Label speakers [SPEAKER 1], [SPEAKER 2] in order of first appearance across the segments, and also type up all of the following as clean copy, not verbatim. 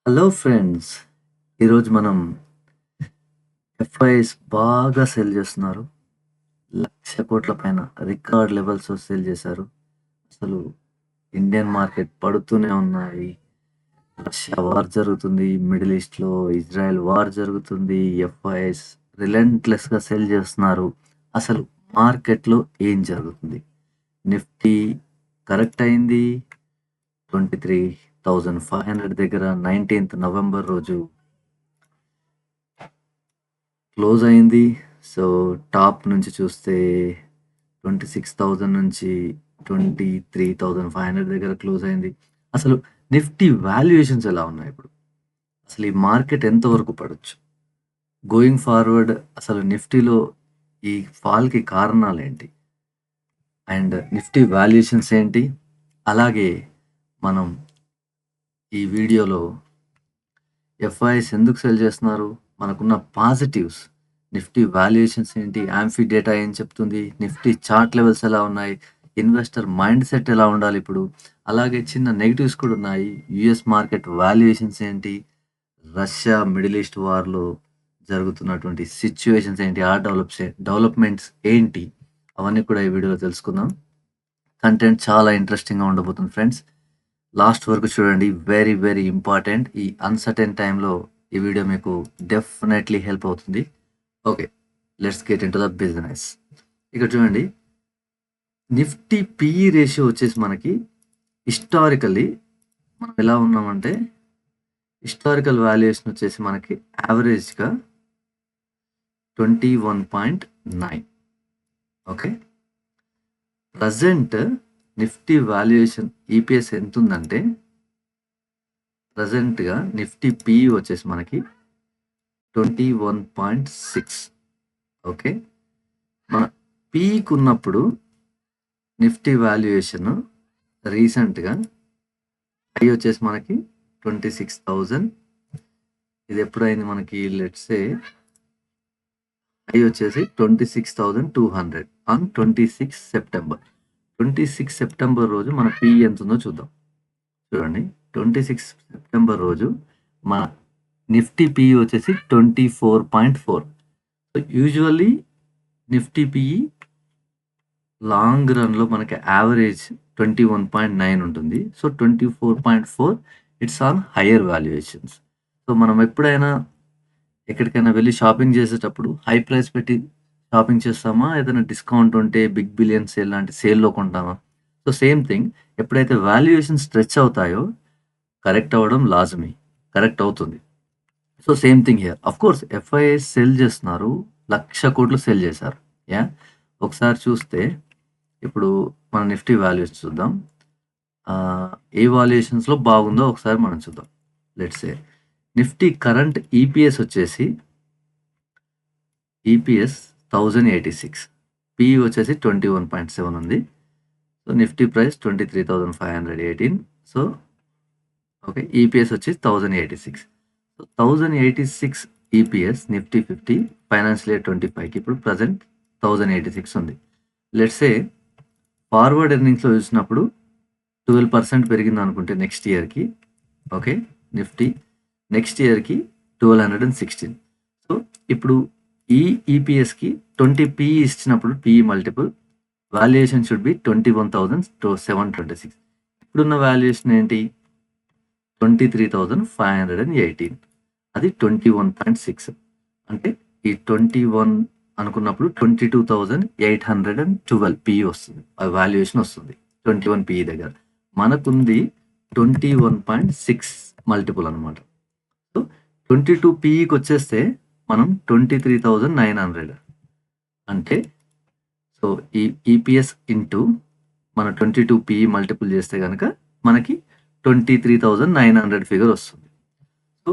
[SPEAKER 1] Hello friends. ఈరోజు మనం FIs బాగా సెల్ చేస్తున్నారు. 1,00,00,000,00,000 పైన రికార్డ్ లెవెల్స్‌లో సెల్ చేశారు. అసలు ఇండియన్ మార్కెట్ పడుతూనే ఉన్నాయి. రష్యా వార్ జరుగుతుంది. మిడిల్ ఈస్ట్‌లో ఇజ్రాయెల్ వార్ జరుగుతుంది. ఎఫ్ఐఎస్ రిలెంట్‌లెస్‌గా సెల్ చేస్తున్నారు. అసలు మార్కెట్‌లో ఏం జరుగుతుంది? నిఫ్టీ కరెక్ట్ అయింది. 23,500 దగ్గర 19th నవంబర్ రోజు క్లోజ్ అయింది. సో టాప్ నుంచి చూస్తే 26,000 నుంచి 23,500 దగ్గర క్లోజ్ అయింది. అసలు నిఫ్టీ వాల్యుయేషన్స్ ఎలా ఉన్నాయి ఇప్పుడు? అసలు ఈ మార్కెట్ ఎంతవరకు పడొచ్చు? గోయింగ్ ఫార్వర్డ్ అసలు నిఫ్టీలో ఈ ఫాల్‌కి కారణాలేంటి? అండ్ నిఫ్టీ వాల్యుయేషన్స్ ఏంటి? అలాగే మనం ఈ వీడియోలో ఎఫ్ఐఎస్ ఎందుకు సెల్ చేస్తున్నారు? మనకున్న పాజిటివ్స్, నిఫ్టీ వాల్యుయేషన్స్ ఏంటి? యాంఫీ డేటా ఏం చెప్తుంది? నిఫ్టీ చార్ట్ లెవెల్స్ ఎలా ఉన్నాయి? ఇన్వెస్టర్ మైండ్ సెట్ ఎలా ఉండాలి ఇప్పుడు? అలాగే చిన్న నెగటివ్స్ కూడా ఉన్నాయి. యుఎస్ మార్కెట్ వాల్యుయేషన్స్ ఏంటి? రష్యా మిడిల్ ఈస్ట్ వార్లో జరుగుతున్నటువంటి సిచ్యువేషన్స్ ఏంటి? ఆ డెవలప్మెంట్స్ ఏంటి? అవన్నీ కూడా ఈ వీడియోలో తెలుసుకుందాం. కంటెంట్ చాలా ఇంట్రెస్టింగ్‌గా ఉండబోతుంది ఫ్రెండ్స్. లాస్ట్ వరకు చూడండి. Very very important. ఈ అన్‌సర్టెన్ టైమ్‌లో ఈ వీడియో మీకు డెఫినెట్‌లీ హెల్ప్ అవుతుంది. Okay. Let's get into the business. ఇక్కడ చూడండి. నిఫ్టీ పీఈ రేషియో వచ్చేసి మనకి హిస్టారికల్లీ మనం ఎలా ఉన్నామంటే హిస్టారికల్ వాల్యుయేషన్ వచ్చేసి మనకి యావరేజ్‌గా 21.9. Okay. Present Nifty valuation EPS ఎంతుందంటే ప్రెజెంట్‌గా నిఫ్టీ పీఈ వచ్చేసి మనకి 21.6. ఓకే. మన పీక్ ఉన్నప్పుడు నిఫ్టీ వాల్యుయేషన్ రీసెంట్‌గా హై వచ్చేసి మనకి 26,000. ఇది ఎప్పుడైంది మనకి లెట్స్ సే హై వచ్చేసి 26,200 ఆన్ 26 సెప్టెంబర్. 26 సెప్టెంబర్ రోజు మన పీఈ ఎంత ఉందో చూద్దాం. చూడండి 26 సెప్టెంబర్ రోజు మన నిఫ్టీ పీఈ వచ్చేసి 24.4. So usually Nifty PE long రన్‌లో మనకి యావరేజ్ 21.9 ఉంటుంది. So 24.4 it's on higher valuations. So మనం ఎప్పుడైనా ఎక్కడికైనా వెళ్ళి షాపింగ్ చేసేటప్పుడు హై ప్రైస్ పెట్టి షాపింగ్ చేస్తామా? ఏదైనా డిస్కౌంట్ ఉంటే బిగ్ బిలియన్ సేల్ లాంటి సేల్‌లో కొంటామా? సో సేమ్ థింగ్ ఎప్పుడైతే వాల్యుయేషన్ స్ట్రెచ్ అవుతాయో కరెక్ట్ అవ్వడం లాజిమీ. కరెక్ట్ అవుతుంది. So same thing here. Of course FIs sell చేస్తున్నారు. 1,00,00,000,00,000 సెల్ చేశారు. యాహ్! ఒకసారి చూస్తే ఇప్పుడు మన నిఫ్టీ వాల్యూస్ చూద్దాం. ఏ వాల్యుయేషన్స్‌లో బాగుందో ఒకసారి మనం చూద్దాం. Let's say Nifty current EPS వచ్చేసి 1086. పీఈ వచ్చేసి 21.7 ఉంది. So Nifty price 23,518. So okay. EPS వచ్చి 1086. So 1086 EPS Nifty 50 financial year 25కి ఇప్పుడు ప్రెజెంట్ 1086 ఉంది. లెట్స్ సే ఫార్వర్డ్ ఎర్నింగ్స్‌లో చూసినప్పుడు 12% పెరిగింది అనుకుంటే నెక్స్ట్ ఇయర్‌కి. ఓకే. నిఫ్టీ నెక్స్ట్ ఇయర్‌కి 1,216. సో ఇప్పుడు ఈ ఈపీఎస్‌కి 20 పీఈ ఇచ్చినప్పుడు PE multiple valuation should be 21,726. ఇప్పుడున్న వాల్యుయేషన్ ఏంటి? 23,518. అది 21.6. అంటే ఈ 21 అనుకున్నప్పుడు 22,812 పీఈ వస్తుంది. ఆ వాల్యుయేషన్ వస్తుంది. 21 పీఈ దగ్గర. మనకుంది 21.6 మల్టిపుల్ అనమాట. సో 22 పీఈకి వచ్చేస్తే మనం 23,900 అంటే సో ఈ ఈపీఎస్ ఇంటూ మన 22 పీఈ మల్టిపుల్ చేస్తే గనక మనకి 23,900 ఫిగర్ వస్తుంది. సో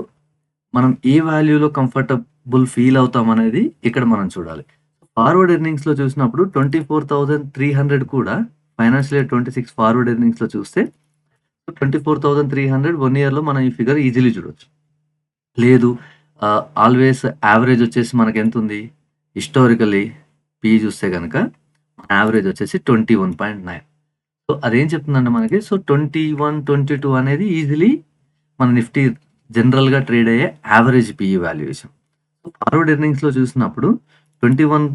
[SPEAKER 1] మనం ఏ వాల్యూలో కంఫర్టబుల్ ఫీల్ అవుతాం అనేది ఇక్కడ మనం చూడాలి. ఫార్వర్డ్ ఎర్నింగ్స్‌లో చూసినప్పుడు 24,300 కూడా ఫైనాన్షియల్ ఇయర్ 26 ఫార్వర్డ్ ఎర్నింగ్స్‌లో చూస్తే 24,300 1 ఇయర్‌లో మనం ఈ ఫిగర్ ఈజీలీ చూడొచ్చు. లేదు ఆల్వేస్ యావరేజ్ వచ్చేసి మనకెంతుంది? హిస్టారికల్లీ పీఈ చూస్తే గనక యావరేజ్ వచ్చేసి 21.9. సో అదేం చెప్తుందంటే మనకి 21, 22 అనేది ఈజీలీ మన నిఫ్టీ జనరల్గా ట్రేడ్ అయ్యే యావరేజ్ పిఈ వాల్యుయేషన్. ఫార్వర్డ్ ఎర్నింగ్స్లో చూసినప్పుడు 21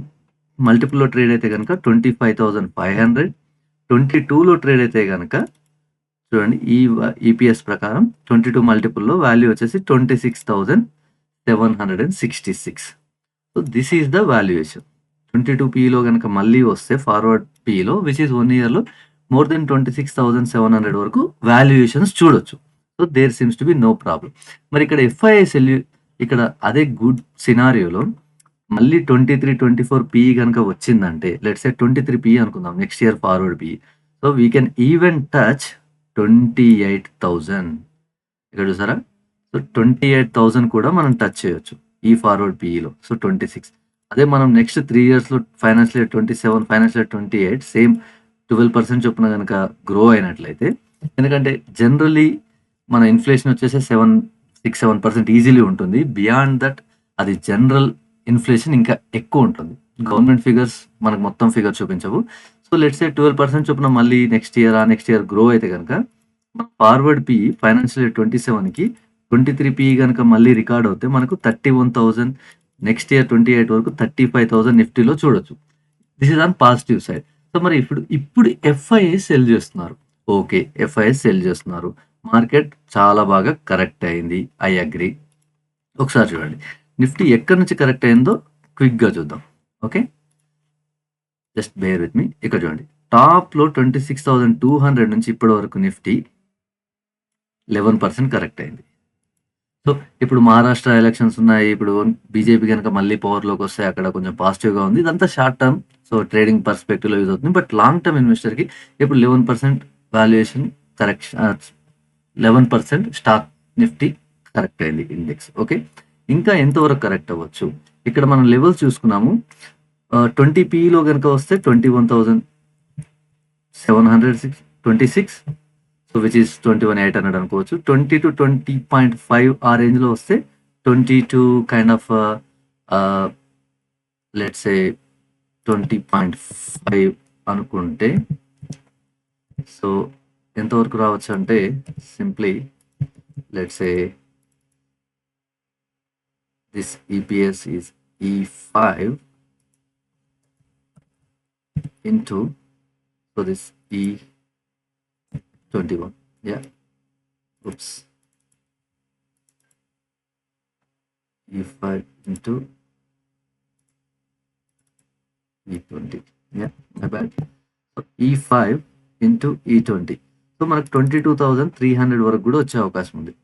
[SPEAKER 1] మల్టిపుల్లో ట్రేడ్ అయితే కనుక 25,500, 22లో ట్రేడ్ అయితే కనుక చూడండి ఈ ఈపీఎస్ ప్రకారం 22 మల్టిపుల్లో వాల్యూ వచ్చేసి 26,766. So this is the valuation. 22 పీలో కనుక మళ్ళీ వస్తే ఫార్వర్డ్ పీలో విచ్ ఈస్ 1 ఇయర్లో మోర్ దెన్ 26,700 వరకు వాల్యుయేషన్స్ చూడొచ్చు. So there seems to be no problem. మరి ఇక్కడ ఎఫ్ఐఎస్ ఇక్కడ అదే గుడ్ సినారియోలో మళ్ళీ 23-24 పిఈ కనుక వచ్చిందంటే లెట్స్ సే 23 పిఈ అనుకుందాం next year forward PE. So we can even touch 28,000. ఇక్కడ చూసారా? సో 28,000 కూడా మనం టచ్ చేయొచ్చు ఈ ఫార్వర్డ్ పిఈలో. సో 26. అదే మనం నెక్స్ట్ 3 ఇయర్స్లో financial year 27, financial year 28 same 12% చొప్పున కనుక గ్రో అయినట్లయితే, ఎందుకంటే జనరలీ మన ఇన్ఫ్లేషన్ వచ్చేసి 6-7% ఈజీలీ ఉంటుంది. బియాండ్ దట్ అది జనరల్ ఇన్ఫ్లేషన్ ఇంకా ఎక్కువ ఉంటుంది. గవర్నమెంట్ ఫిగర్స్ మనకు మొత్తం ఫిగర్ చూపించవు. సో లెట్స్ సే 12% చొప్పున మళ్ళీ నెక్స్ట్ ఇయర్ గ్రో అయితే కనుక ఫార్వర్డ్ పిఈ ఫైనాన్షియల్ ఇయర్ 27కి 23 పిఈ కనుక మళ్ళీ రికార్డ్ అవుతే మనకు 31,000, నెక్స్ట్ ఇయర్ 28 వరకు 35,000 నిఫ్టీలో చూడొచ్చు. This is on positive side. So మరి ఇప్పుడు ఎఫ్ఐఎస్ సెల్ చేస్తున్నారు. ఓకే, ఎఫ్ఐఎస్ సెల్ చేస్తున్నారు. మార్కెట్ చాలా బాగా కరెక్ట్ అయింది. I agree. ఒకసారి చూడండి నిఫ్టీ ఎక్కడి నుంచి కరెక్ట్ అయిందో క్విక్గా చూద్దాం. Okay, just bear with me. ఇక్కడ చూడండి టాప్లో 26,200 నుంచి ఇప్పటి వరకు నిఫ్టీ 11% కరెక్ట్ అయింది. సో ఇప్పుడు మహారాష్ట్ర ఎలక్షన్స్ ఉన్నాయి. ఇప్పుడు బీజేపీ కనుక మళ్ళీ పవర్లోకి వస్తే అక్కడ కొంచెం పాజిటివ్గా ఉంది. ఇదంతా షార్ట్ టర్మ్, సో ట్రేడింగ్ పర్స్పెక్టివ్లో యూజ్ అవుతుంది. బట్ లాంగ్ టర్మ్ ఇన్వెస్టర్కి ఇప్పుడు 11% valuation correction, 11% stock Nifty correct అయింది ఇండెక్స్. ఓకే, ఇంకా ఎంతవరకు కరెక్ట్ అవ్వచ్చు? ఇక్కడ మనం లెవెల్స్ చూసుకున్నాము. 20 పీలో కనుక వస్తే 21,726, సో విచ్ ఈస్ 21,800 అనుకోవచ్చు. 20 to 20.5 ఆ రేంజ్లో వస్తే 22 కైండ్ ఆఫ్ లెట్స్ సే 20.5 అనుకుంటే సో ఎంతవరకు రావచ్చు అంటే simply let's say this EPS is E5 into, so this E21, yeah, oops, E5 into E20, yeah, my bad. So E5 into E20, so మనకు 22,300 వరకు కూడా వచ్చే అవకాశం ఉంది.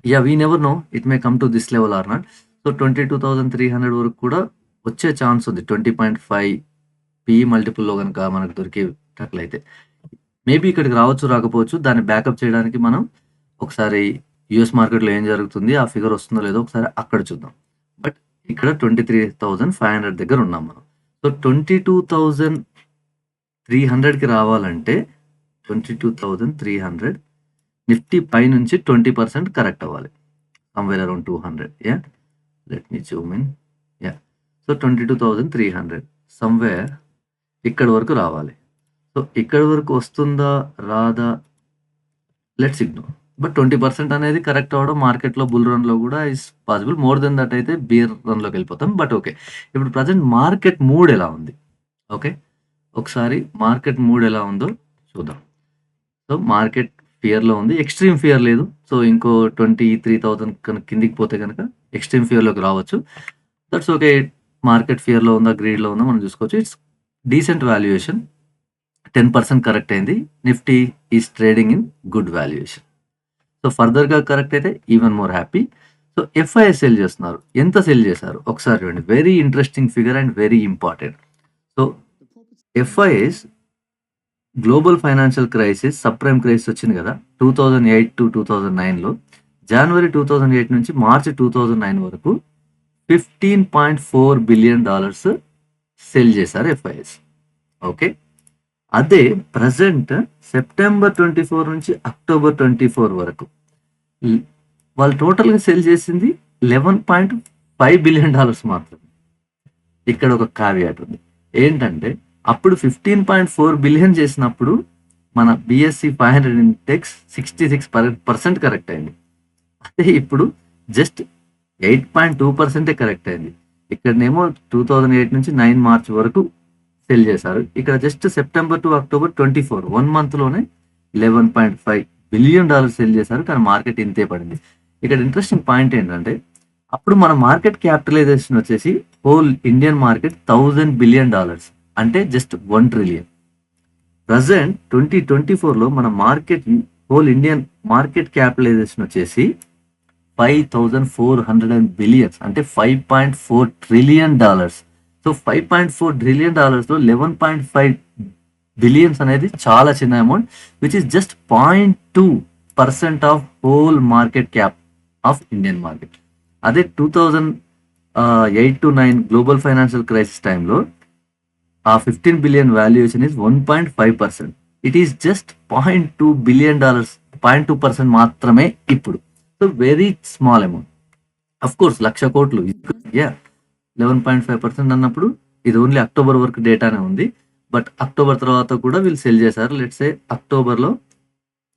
[SPEAKER 1] Yeah, we never know, it may come to this level or not. So 22,300 వరకు కూడా వచ్చే chance ఉంది 20.5 పిఈ మల్టిపుల్లో కనుక మనకు దొరికేటట్లయితే. మేబీ ఇక్కడికి రావచ్చు, రాకపోవచ్చు. దాన్ని బ్యాకప్ చేయడానికి మనం ఒకసారి యుఎస్ మార్కెట్లో ఏం జరుగుతుంది, ఆ ఫిగర్ వస్తుందో లేదో ఒకసారి అక్కడ చూద్దాం. బట్ ఇక్కడ 23,500 దగ్గర ఉన్నాం మనం. సో 22,300కి రావాలంటే 22,300 నిఫ్టీ పై నుంచి 20% కరెక్ట్ అవ్వాలి. Somewhere around 200. Yeah, let me Zoom in. Yeah, so 22,300 somewhere ఇక్కడ వరకు రావాలి. సో ఇక్కడ వరకు వస్తుందా రాదా, లెట్స్ ఇగ్నోర్. బట్ 20% అనేది కరెక్ట్ అవ్వడం మార్కెట్లో బుల్ రన్లో కూడా is possible. More than that అయితే బీర్ రన్లోకి వెళ్ళిపోతాం. బట్ ఓకే, ఇప్పుడు ప్రజెంట్ మార్కెట్ మూడ్ ఎలా ఉంది? ఓకే, ఒకసారి మార్కెట్ మూడ్ ఎలా ఉందో చూద్దాం. సో మార్కెట్ ఫియర్లో ఉంది, ఎక్స్ట్రీమ్ ఫియర్ లేదు. సో ఇంకో 23,000 కనుక కిందికి పోతే కనుక ఎక్స్ట్రీమ్ ఫియర్లోకి రావచ్చు. That's okay. మార్కెట్ ఫియర్లో ఉందా, గ్రీడ్లో ఉందా మనం చూసుకోవచ్చు. ఇట్స్ డీసెంట్ వాల్యుయేషన్, 10% కరెక్ట్ అయింది. Nifty is trading in good valuation. So ఫర్దర్గా కరెక్ట్ అయితే even more happy. So FIs sell చేస్తున్నారు. ఎంత సెల్ చేశారు ఒకసారి చూడండి. Very interesting figure and very important. So FIs global financial crisis, subprime crisis వచ్చింది కదా 2008 to 2009లో. జనవరి 2008 నుంచి మార్చి 2009 వరకు $15.4 బిలియన్ సెల్ చేశారు ఎఫ్ఐఎస్. ఓకే, అదే ప్రజెంట్ సెప్టెంబర్ 24 నుంచి అక్టోబర్ 24 వరకు వాళ్ళు టోటల్గా సెల్ చేసింది $11.5 బిలియన్ మాత్రమే. ఇక్కడ ఒక కావియాట్ ఉంది ఏంటంటే, అప్పుడు 15.4 బిలియన్ చేసినప్పుడు మన BSE 500 ఇండెక్స్ 66% కరెక్ట్ అయింది. అదే ఇప్పుడు జస్ట్ 8.2% కరెక్ట్ అయింది. ఇక్కడనేమో 2008 నుంచి 9 మార్చ్ వరకు సెల్ చేశారు. ఇక్కడ just September to October 24 1 month లోనే $11.5 బిలియన్ సెల్ చేశారు. కానీ మార్కెట్ ఇంతే పడింది. ఇక్కడ ఇంట్రెస్టింగ్ పాయింట్ ఏంటంటే అప్పుడు మన మార్కెట్ క్యాపిటలైజేషన్ వచ్చేసి హోల్ ఇండియన్ మార్కెట్ $1000 బిలియన్, అంటే జస్ట్ 1 ట్రిలియన్. ప్రజెంట్ 2024లో మన market whole Indian market capitalization వచ్చేసి $5400 బిలియన్స్, అంటే $5.4 ట్రిలియన్. సో $5.4 ట్రిలియన్ లో 11.5 బిలియన్స్ అనేది చాలా చిన్న amount, which is just 0.2% of whole market cap of Indian market. అదే 2008 to 9 గ్లోబల్ ఫైనాన్షియల్ క్రైసిస్ టైంలో ఆ 15 billion valuation is 1.5%. It is just $0.2 billion, 0.2% మాత్రమే ఇప్పుడు. So very small amount. Of course 1,00,000 కోట్లు 11.5% అన్నప్పుడు ఇది ఓన్లీ అక్టోబర్ వరకు డేటానే ఉంది. బట్ అక్టోబర్ తర్వాత కూడా వీళ్ళు సెల్ చేశారు. లెట్స్ సే అక్టోబర్లో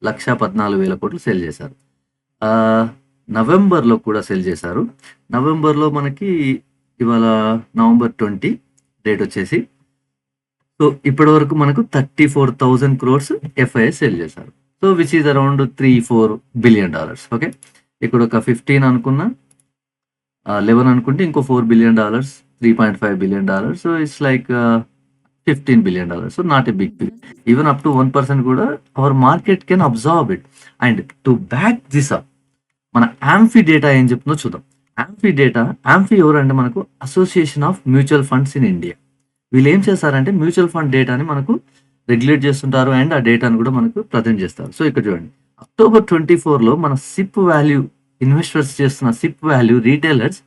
[SPEAKER 1] 1,14,000 కోట్లు సెల్ చేశారు. నవంబర్లో కూడా సెల్ చేశారు. నవంబర్లో మనకి ఇవాళ నవంబర్ 20 డేట్ వచ్చేసి, సో ఇప్పటి వరకు మనకు 34,000 crores ఎఫ్ఐఎస్ సెల్ చేశారు. So which is around $3-4 billion. Okay, ఇక్కడ ఒక 15 అనుకున్నా, 11 అనుకుంటే ఇంకో $4 billion, $3.5 billion. So it's like $15 billion. So not a big big. Even up to 1% కూడా our market can observe it. And to back this up మన AMFI data ఏం చెప్తుందో చూద్దాం. ఆంఫీ ఎవరంటే మనకు association of mutual funds in India. వీళ్ళు ఏం చేస్తారంటే మ్యూచువల్ ఫండ్ డేటాని మనకు రెగ్యులేట్ చేస్తుంటారు అండ్ ఆ డేటాను కూడా మనకు ప్రజెంట్ చేస్తారు. సో ఇక్కడ చూడండి, అక్టోబర్ 24లో మన సిప్ వాల్యూ, ఇన్వెస్టర్స్ చేస్తున్న సిప్ వాల్యూ రీటైలర్స్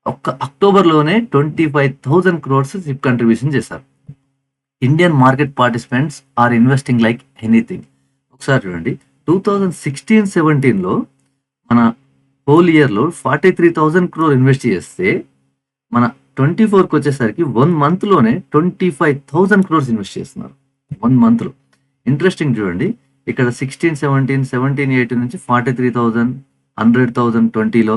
[SPEAKER 1] ఒక్క అక్టోబర్లోనే 25,000 crores సిప్ కంట్రిబ్యూషన్ చేశారు. Indian market participants are investing like anything. ఒకసారి చూడండి, 2016-17లో మన హోల్ ఇయర్లో 43,000 crore ఇన్వెస్ట్ చేస్తే మన 24కి వచ్చేసరికి 1 మంత్లోనే 25,000 crores ఇన్వెస్ట్ చేస్తున్నారు 1 మంత్లో. ఇంట్రెస్టింగ్ చూడండి, ఇక్కడ 16-17, 17-18 నుంచి 43,000, 100,000 20లో,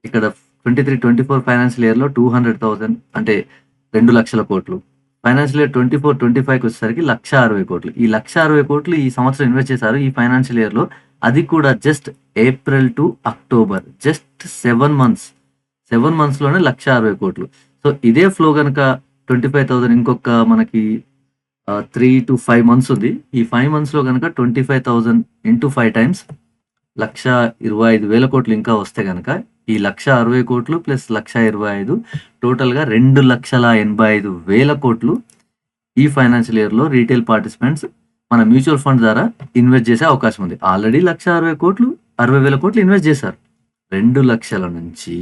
[SPEAKER 1] ఇక్కడ 23-24 ఫైనాన్షియల్ ఇయర్లో 200,000, అంటే 2,00,000 కోట్లు. ఫైనాన్షియల్ ఇయర్ 24-25కి వచ్చేసరికి 1,60,000 కోట్లు. ఈ 1,60,000 కోట్లు ఈ సంవత్సరం ఇన్వెస్ట్ చేశారు ఈ ఫైనాన్షియల్ ఇయర్లో. అది కూడా just April to October, just 7 మంత్స్లోనే 1,60,000 కోట్లు. సో ఇదే ఫ్లో కనుక 25,000 ఇంకొక మనకి 3 to 5 months ఉంది. ఈ 5 monthsలో కనుక 25,000 into 5 times 1,25,000 కోట్లు ఇంకా వస్తే కనుక ఈ 1,60,000 కోట్లు ప్లస్ 1,25,000 టోటల్గా 2,85,000 కోట్లు ఈ ఫైనాన్షియల్ ఇయర్లో రీటైల్ పార్టిసిపెంట్స్ మన మ్యూచువల్ ఫండ్ ద్వారా ఇన్వెస్ట్ చేసే అవకాశం ఉంది. ఆల్రెడీ 1,60,000 కోట్లు 60,000 కోట్లు ఇన్వెస్ట్ చేశారు. 2 లక్షల నుంచి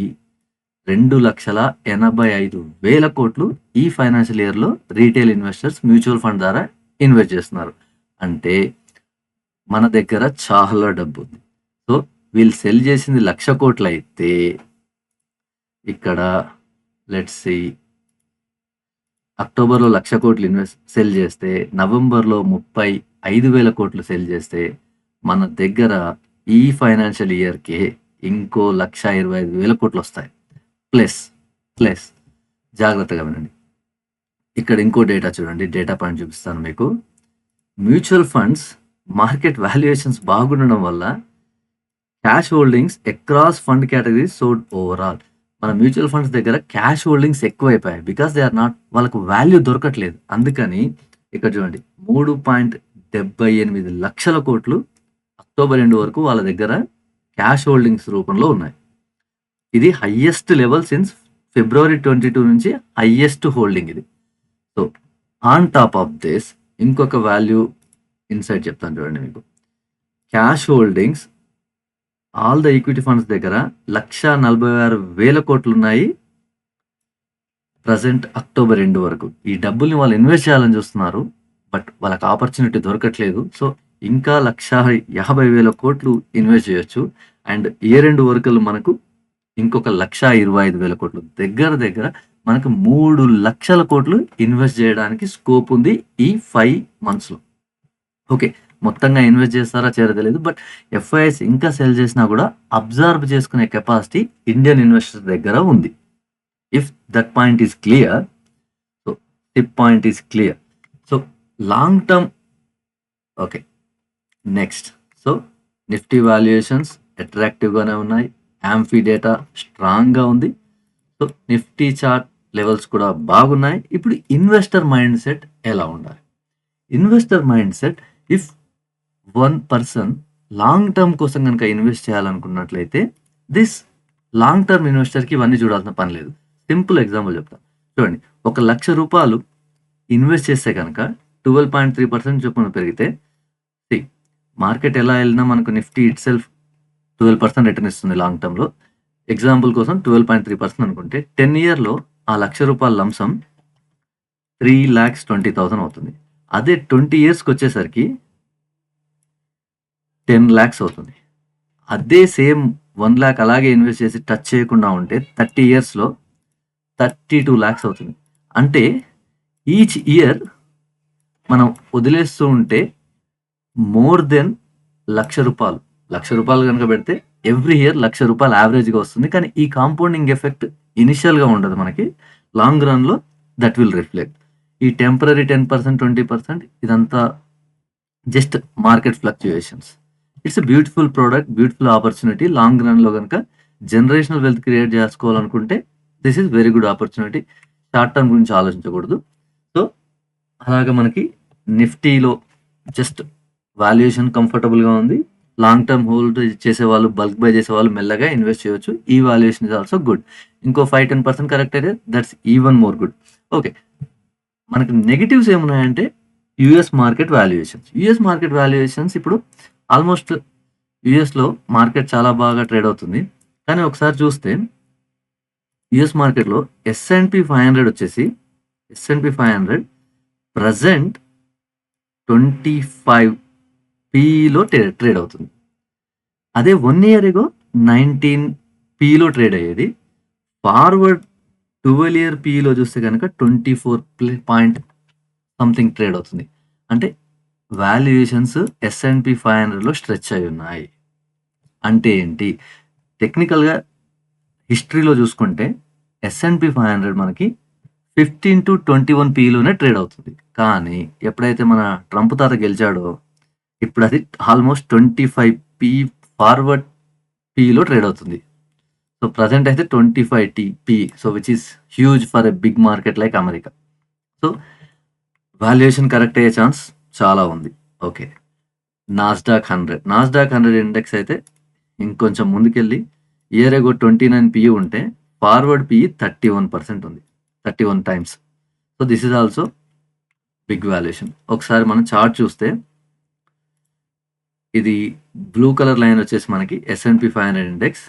[SPEAKER 1] 2,85,000 కోట్లు ఈ ఫైనాన్షియల్ ఇయర్లో రీటైల్ ఇన్వెస్టర్స్ మ్యూచువల్ ఫండ్ ద్వారా ఇన్వెస్ట్ చేస్తున్నారు. అంటే మన దగ్గర చాలా డబ్బు ఉంది. సో వీళ్ళు సెల్ చేసింది 1,00,000 కోట్లు అయితే ఇక్కడ లెట్స్ సీ అక్టోబర్లో 1,00,000 కోట్లు సెల్ చేస్తే, నవంబర్లో 35,000 కోట్లు సెల్ చేస్తే మన దగ్గర ఈ ఫైనాన్షియల్ ఇయర్కి ఇంకో 1,25,000 కోట్లు వస్తాయి. ప్లస్ జాగ్రత్తగా వినండి, ఇక్కడ ఇంకో డేటా చూడండి, డేటా పాయింట్ చూపిస్తాను మీకు. మ్యూచువల్ ఫండ్స్ మార్కెట్ వాల్యుయేషన్స్ బాగుండడం వల్ల cash holdings across fund categories sold overall. మన మ్యూచువల్ ఫండ్స్ దగ్గర క్యాష్ హోల్డింగ్స్ ఎక్కువైపోయాయి. బికాస్ దే ఆర్ నాట్, వాళ్ళకు వాల్యూ దొరకట్లేదు. అందుకని ఇక్కడ చూడండి 3.78 లక్షల కోట్లు అక్టోబర్ ఎండ్ వరకు వాళ్ళ దగ్గర క్యాష్ హోల్డింగ్స్ రూపంలో ఉన్నాయి. ఇది హైయెస్ట్ లెవెల్ సిన్స్ ఫిబ్రవరి 22 నుంచి హైయెస్ట్ హోల్డింగ్ ఇది. So on top of this ఇంకొక వాల్యూ ఇన్సైట్ చెప్తాను చూడండి మీకు. Cash holdings all the equity funds దగ్గర 1,46,000 కోట్లు ఉన్నాయి ప్రజెంట్ అక్టోబర్ ఎండ్ వరకు. ఈ డబ్బుల్ని వాళ్ళు ఇన్వెస్ట్ చేయాలని చూస్తున్నారు, బట్ వాళ్ళకి ఆపర్చునిటీ దొరకట్లేదు. సో ఇంకా 1,50,000 కోట్లు ఇన్వెస్ట్ చేయొచ్చు. అండ్ ఇయర్ ఎండ్ వరకు మనకు ఇంకొక 1,25,000 కోట్లు, దగ్గర మనకు 3 లక్షల కోట్లు ఇన్వెస్ట్ చేయడానికి స్కోప్ ఉంది ఈ 5 monthsలో. ఓకే, మొత్తంగా ఇన్వెస్ట్ చేస్తారా చేయరో తెలియదు. బట్ ఎఫ్ఐఎస్ ఇంకా సెల్ చేసినా కూడా అబ్జర్వ్ చేసుకునే కెపాసిటీ ఇండియన్ ఇన్వెస్టర్స్ దగ్గర ఉంది. If that point is clear, so tip point is clear. So long term okay. Next, so Nifty valuations అట్రాక్టివ్గానే ఉన్నాయి. యాంఫీ డేటా స్ట్రాంగ్గా ఉంది. సో నిఫ్టీ చార్ట్ లెవెల్స్ కూడా బాగున్నాయి. ఇప్పుడు ఇన్వెస్టర్ మైండ్ సెట్ ఎలా ఉండాలి? Investor mind set, if one person long term కోసం కనుక ఇన్వెస్ట్ చేయాలనుకున్నట్లయితే దిస్ లాంగ్ టర్మ్ ఇన్వెస్టర్కి ఇవన్నీ చూడాల్సిన పని లేదు. సింపుల్ ఎగ్జాంపుల్ చెప్తా చూడండి. ₹1,00,000 ఇన్వెస్ట్ చేస్తే కనుక 12.3% చొప్పున పెరిగితే మార్కెట్ ఎలా వెళ్ళినా మనకు నిఫ్టీ ఇట్ సెల్ఫ్ 12% రిటర్న్ ఇస్తుంది లాంగ్ టర్మ్లో. ఎగ్జాంపుల్ కోసం 12.3% అనుకుంటే 10 ఇయర్లో ఆ ₹1,00,000 లంసం 3,20,000 అవుతుంది. అదే 20 ఇయర్స్కి వచ్చేసరికి 10 lakhs అవుతుంది. అదే సేమ్ 1 lakh అలాగే ఇన్వెస్ట్ చేసి టచ్ చేయకుండా ఉంటే 30 ఇయర్స్లో 32 lakhs అవుతుంది. అంటే ఈచ్ ఇయర్ మనం వదిలేస్తూ ఉంటే మోర్ దెన్ ₹1,00,000 ₹1,00,000 కనుక పెడితే ఎవ్రీ ఇయర్ ₹1,00,000 యావరేజ్గా వస్తుంది. కానీ ఈ కాంపౌండింగ్ ఎఫెక్ట్ ఇనిషియల్గా ఉండదు మనకి. లాంగ్ రన్లో దట్ విల్ రిఫ్లెక్ట్. ఈ టెంపరీ 10%, 20% ఇదంతా just market fluctuations. It's a beautiful product, beautiful opportunity. Long రన్లో కనుక జనరేషనల్ వెల్త్ క్రియేట్ చేసుకోవాలనుకుంటే this is very good opportunity. Short term గురించి ఆలోచించకూడదు. సో అలాగే మనకి నిఫ్టీలో జస్ట్ వాల్యుయేషన్ కంఫర్టబుల్గా ఉంది. లాంగ్ టర్మ్ హోల్డ్ చేసేవాళ్ళు, బల్క్ బై చేసేవాళ్ళు మెల్లగా ఇన్వెస్ట్ చేయొచ్చు. ఈ వాల్యుయేషన్ ఇస్ ఆల్సో గుడ్. ఇంకో 5-10% కరెక్ట్ అయితే that's even more good. Okay, మనకి నెగిటివ్స్ ఏమున్నాయంటే యుఎస్ మార్కెట్ వాల్యుయేషన్స్ ఇప్పుడు ఆల్మోస్ట్ యుఎస్లో మార్కెట్ చాలా బాగా ట్రేడ్ అవుతుంది. కానీ ఒకసారి చూస్తే యుఎస్ మార్కెట్లో S&P 500 వచ్చేసి S&P 500 ప్రజెంట్ 25 PEలో ట్రేడ్ అవుతుంది. అదే 1 year ago 19 PEలో ట్రేడ్ అయ్యేది. ఫార్వర్డ్ 12 year PEలో చూస్తే కనుక 24 పాయింట్ సంథింగ్ ట్రేడ్ అవుతుంది. అంటే వాల్యుయేషన్స్ S&P 500లో స్ట్రెచ్ అయి ఉన్నాయి. అంటే ఏంటి? టెక్నికల్గా హిస్టరీలో చూసుకుంటే S&P 500 మనకి 15 to 21 PEలోనే ట్రేడ్ అవుతుంది. కానీ ఎప్పుడైతే మన ట్రంప్ తాత గెలిచాడో ఇప్పుడు అది ఆల్మోస్ట్ 25 PE ఫార్వర్డ్ PEలో ట్రేడ్ అవుతుంది. సో ప్రజెంట్ అయితే 25 PE, so which is huge for a big market like America. So valuation correct అయ్యే ఛాన్స్ చాలా ఉంది. ఓకే, నాస్డాక్ 100 ఇండెక్స్ అయితే ఇంకొంచెం ముందుకెళ్ళి ఇయర్ ఎగో 29 PE ఉంటే ఫార్వర్డ్ PE 31% ఉంది, 31 times. So this is also big valuation. ఒకసారి మనం చార్ట్ చూస్తే ఇది బ్లూ కలర్ లైన్ వచ్చేసి మనకి S&P 500 index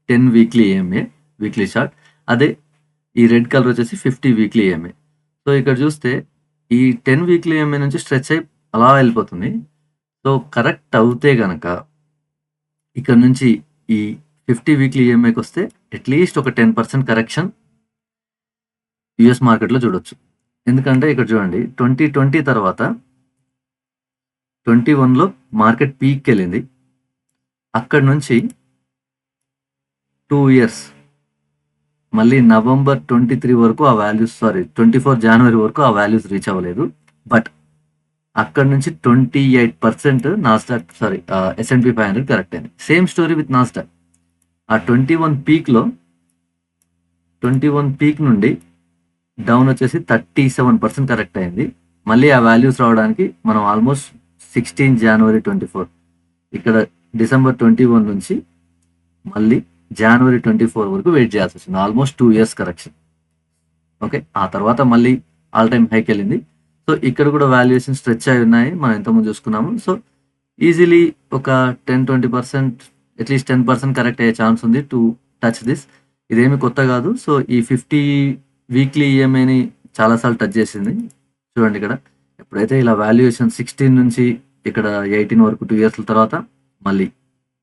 [SPEAKER 1] 10 weekly EMA weekly chart. అదే ఈ రెడ్ కలర్ వచ్చేసి 50 వీక్లీ EMA. సో ఇక్కడ చూస్తే ఈ 10 వీక్లీ EMA నుంచి స్ట్రెచ్ అయి అలా వెళ్ళిపోతుంది. సో కరెక్ట్ అవుతే గనక ఇక్కడ నుంచి ఈ 50 వీక్లీ EMAకి వస్తే అట్లీస్ట్ ఒక 10% కరెక్షన్ యుఎస్ మార్కెట్లో చూడొచ్చు. ఎందుకంటే ఇక్కడ చూడండి 2020 తర్వాత 21లో మార్కెట్ పీక్కి వెళ్ళింది. అక్కడ నుంచి 2 years మళ్ళీ November 23 వరకు ఆ వాల్యూస్ 24 January వరకు ఆ వాల్యూస్ రీచ్ అవ్వలేదు. బట్ అక్కడ నుంచి 28% నాస్డాక్ S&P 500 కరెక్ట్ అయింది. Same story with Nasdaq. ఆ 21 పీక్ నుండి డౌన్ వచ్చేసి 37% కరెక్ట్ అయింది. మళ్ళీ ఆ వాల్యూస్ రావడానికి మనం ఆల్మోస్ట్ 16 January 24 ఇక్కడ December 21 నుంచి మళ్ళీ January 24 వరకు వెయిట్ చేయాల్సి వచ్చింది. Almost 2 years correction. ఓకే, ఆ తర్వాత మళ్ళీ ఆల్ టైమ్ హైక్ వెళ్ళింది. సో ఇక్కడ కూడా వాల్యుయేషన్ స్ట్రెచ్ అయి ఉన్నాయి, మనం ఎంతమంది చూసుకున్నాము. సో ఈజీలీ ఒక 10-20% అట్లీస్ట్ 10% కరెక్ట్ అయ్యే ఛాన్స్ ఉంది టు టచ్ దిస్. ఇదేమి కొత్త కాదు. సో ఈ 50 వీక్లీ EMAని చాలాసార్లు టచ్ చేసింది. చూడండి ఇక్కడ ఎప్పుడైతే ఇలా వాల్యుయేషన్ 16 నుంచి ఇక్కడ 18 వరకు 2 years తర్వాత మళ్ళీ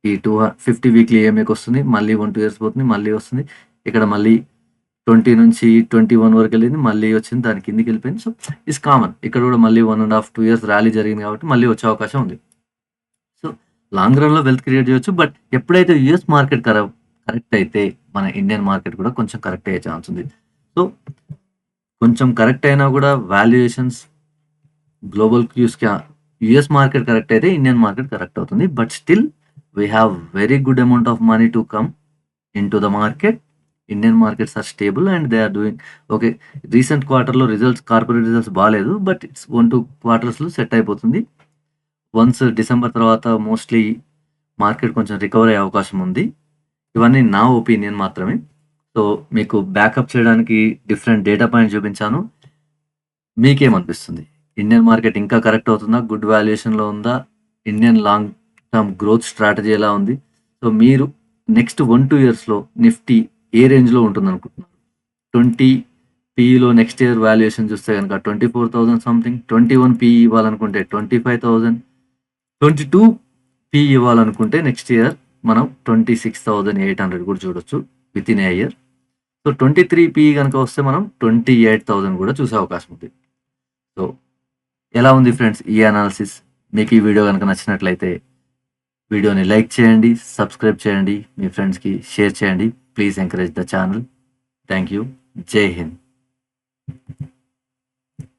[SPEAKER 1] ఈ 50 వీక్లీ EMAకి వస్తుంది, మళ్ళీ 1-2 years పోతుంది, మళ్ళీ వస్తుంది. ఇక్కడ మళ్ళీ 20 నుంచి 21 వరకు వెళ్ళింది, మళ్ళీ వచ్చింది, దాని కిందికి వెళ్ళిపోయింది. So it's common. ఇక్కడ కూడా మళ్ళీ 1.5-2 years ర్యాలీ జరిగింది కాబట్టి మళ్ళీ వచ్చే అవకాశం ఉంది. లాంగ్ రన్‌లో వెల్త్ క్రియేట్ చేయొచ్చు. బట్ ఎప్పుడైతే యూఎస్ మార్కెట్ కరెక్ట్ అయితే మన ఇండియన్ మార్కెట్ కూడా కొంచెం కరెక్ట్ అయ్యే ఛాన్స్ ఉంది. సో, కొంచెం కరెక్ట్ అయినా కూడా వాల్యుయేషన్స్ గ్లోబల్ క్యూస్‌కి యూఎస్ మార్కెట్ కరెక్ట్ అయితే ఇండియన్ మార్కెట్ కరెక్ట్ అవుతుంది. But still we have very good amount of money to come into the market. Indian markets are stable and they are doing okay. Recent క్వార్టర్‌లో corporate results బాలేదు. But it's 1, 2 క్వార్టర్స్‌లో set అయిపోతుంది. Once December తర్వాత mostly market కొంచెం recover అయ్యే అవకాశం ఉంది. ఇవన్నీ నా ఒపీనియన్ మాత్రమే. సో, మీకు బ్యాకప్ చేయడానికి డిఫరెంట్ డేటా పాయింట్స్ చూపించాను. మీకేమనిపిస్తుంది? ఇండియన్ మార్కెట్ ఇంకా కరెక్ట్ అవుతుందా? గుడ్ వాల్యుయేషన్‌లో ఉందా? Indian long term growth strategy ఎలా ఉంది? సో, మీరు నెక్స్ట్ 1, 2 ఇయర్స్‌లో నిఫ్టీ ఏ రేంజ్‌లో ఉంటుందనుకుంటున్నారు? 20 పీఈలో నెక్స్ట్ ఇయర్ వాల్యుయేషన్ చూస్తే గనక 24,000 సంథింగ్, 21 పీఈ ఇవ్వాలనుకుంటే 25,000, 22 పీఈ ఇవ్వాలనుకుంటే నెక్స్ట్ ఇయర్ మనం 26,800 కూడా చూడొచ్చు వితిన్ ఏ ఇయర్. సో, 23 పీఈ గనక వస్తే మనం 28,000 కూడా చూసే అవకాశం ఉంది. సో, ఎలా ఉంది ఫ్రెండ్స్ ఈ అనాలిసిస్? మీకు ఈ వీడియో గనక నచ్చినట్లయితే వీడియోని లైక్ చేయండి, సబ్స్క్రైబ్ చేయండి, మీ ఫ్రెండ్స్‌కి షేర్ చేయండి. Please encourage the channel. Thank you. జై హింద్.